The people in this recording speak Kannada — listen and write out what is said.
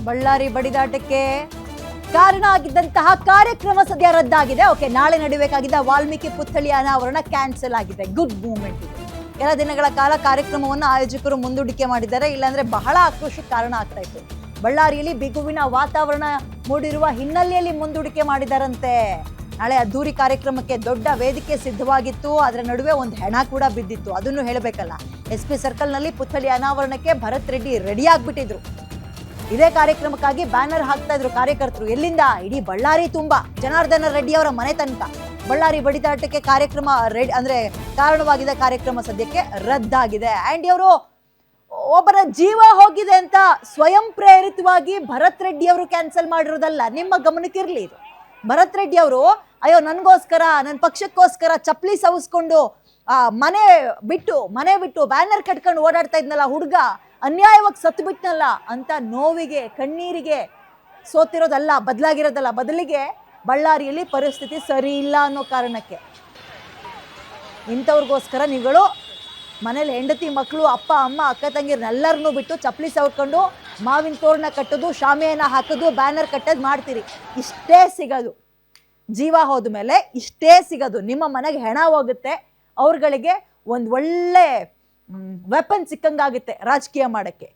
ಬಳ್ಳಾರಿ ಬಡಿದಾಟಕ್ಕೆ ಕಾರಣ ಆಗಿದ್ದಂತಹ ಕಾರ್ಯಕ್ರಮ ಸದ್ಯ ರದ್ದಾಗಿದೆ. ಓಕೆ, ನಾಳೆ ನಡೆಯಬೇಕಾಗಿದ್ದ ವಾಲ್ಮೀಕಿ ಪುತ್ಥಳಿ ಅನಾವರಣ ಕ್ಯಾನ್ಸಲ್ ಆಗಿದೆ. ಗುಡ್ ಮೂವ್ಮೆಂಟ್ ಇದು. ಕೆಲ ದಿನಗಳ ಕಾಲ ಕಾರ್ಯಕ್ರಮವನ್ನು ಆಯೋಜಕರು ಮುಂದೂಡಿಕೆ ಮಾಡಿದ್ದಾರೆ, ಇಲ್ಲಾಂದ್ರೆ ಬಹಳ ಆಕ್ರೋಶಕ್ಕೆ ಕಾರಣ ಆಗ್ತಾ ಇತ್ತು. ಬಳ್ಳಾರಿಯಲ್ಲಿ ಬಿಗುವಿನ ವಾತಾವರಣ ಮೂಡಿರುವ ಹಿನ್ನೆಲೆಯಲ್ಲಿ ಮುಂದೂಡಿಕೆ ಮಾಡಿದಾರಂತೆ. ನಾಳೆ ಅದ್ದೂರಿ ಕಾರ್ಯಕ್ರಮಕ್ಕೆ ದೊಡ್ಡ ವೇದಿಕೆ ಸಿದ್ಧವಾಗಿತ್ತು, ಅದರ ನಡುವೆ ಒಂದು ಹೆಣ ಕೂಡ ಬಿದ್ದಿತ್ತು. ಅದನ್ನು ಹೇಳಬೇಕಲ್ಲ. SP ಸರ್ಕಲ್ನಲ್ಲಿ ಪುತ್ಥಳಿ ಅನಾವರಣಕ್ಕೆ ಭರತ್ ರೆಡ್ಡಿ ರೆಡಿ ಆಗ್ಬಿಟ್ಟಿದ್ರು. ಇದೇ ಕಾರ್ಯಕ್ರಮಕ್ಕಾಗಿ ಬ್ಯಾನರ್ ಹಾಕ್ತಾ ಇದ್ರು ಕಾರ್ಯಕರ್ತರು. ಎಲ್ಲಿಂದ? ಇಡೀ ಬಳ್ಳಾರಿ ತುಂಬಾ. ಜನಾರ್ದನ ರೆಡ್ಡಿ ಅವರ ಮನೆ ತನಕ. ಬಳ್ಳಾರಿ ಬಡಿದಾಟಕ್ಕೆ ಕಾರ್ಯಕ್ರಮ ಕಾರಣವಾಗಿದ್ದ ಕಾರ್ಯಕ್ರಮ ಸದ್ಯಕ್ಕೆ ರದ್ದಾಗಿದೆ. ಆ್ಯಂಡ್ ಇವರು ಒಬ್ಬರ ಜೀವ ಹೋಗಿದೆ ಅಂತ ಸ್ವಯಂ ಪ್ರೇರಿತವಾಗಿ ಭರತ್ ರೆಡ್ಡಿ ಅವರು ಕ್ಯಾನ್ಸಲ್ ಮಾಡಿರೋದಲ್ಲ. ನಿಮ್ಮ ಗಮನಕ್ಕಿರ್ಲಿ ಇದು. ಭರತ್ ರೆಡ್ಡಿ ಅವರು ಅಯ್ಯೋ ನನಗೋಸ್ಕರ, ನನ್ನ ಪಕ್ಷಕ್ಕೋಸ್ಕರ ಚಪ್ಪಲಿ ಸವಿಸ್ಕೊಂಡು ಮನೆ ಬಿಟ್ಟು ಬ್ಯಾನರ್ ಕಟ್ಕೊಂಡು ಓಡಾಡ್ತಾ ಇದ್ನಲ್ಲ ಹುಡುಗ, ಅನ್ಯಾಯವಾಗಿ ಸತ್ತು ಬಿಟ್ನಲ್ಲ ಅಂತ ನೋವಿಗೆ ಕಣ್ಣೀರಿಗೆ ಸೋತಿರೋದಲ್ಲ, ಬದಲಿಗೆ ಬಳ್ಳಾರಿಯಲ್ಲಿ ಪರಿಸ್ಥಿತಿ ಸರಿ ಇಲ್ಲ ಅನ್ನೋ ಕಾರಣಕ್ಕೆ ಇಂಥವ್ರಿಗೋಸ್ಕರ ನೀವುಗಳು ಮನೇಲಿ ಹೆಂಡತಿ ಮಕ್ಕಳು ಅಪ್ಪ ಅಮ್ಮ ಅಕ್ಕ ತಂಗಿರನ್ನೆಲ್ಲರನ್ನೂ ಬಿಟ್ಟು ಚಪ್ಪಲಿ ಸವರ್ಕೊಂಡು ಮಾವಿನ ತೋರಣ ಕಟ್ಟೋದು, ಶಾಮಿಯಾನ ಹಾಕೋದು, ಬ್ಯಾನರ್ ಕಟ್ಟೋದು ಮಾಡ್ತೀರಿ. ಇಷ್ಟೇ ಸಿಗೋದು. ಜೀವ ಹೋದ ಮೇಲೆ ಇಷ್ಟೇ ಸಿಗೋದು. ನಿಮ್ಮ ಮನೆಗೆ ಹೆಣ ಹೋಗುತ್ತೆ, ಅವ್ರಗಳಿಗೆ ಒಂದು ಒಳ್ಳೆ ವೆಪನ್ ಸಿಕ್ಕಂಗಾಗುತ್ತೆ ರಾಜಕೀಯ ಮಾಡೋಕ್ಕೆ.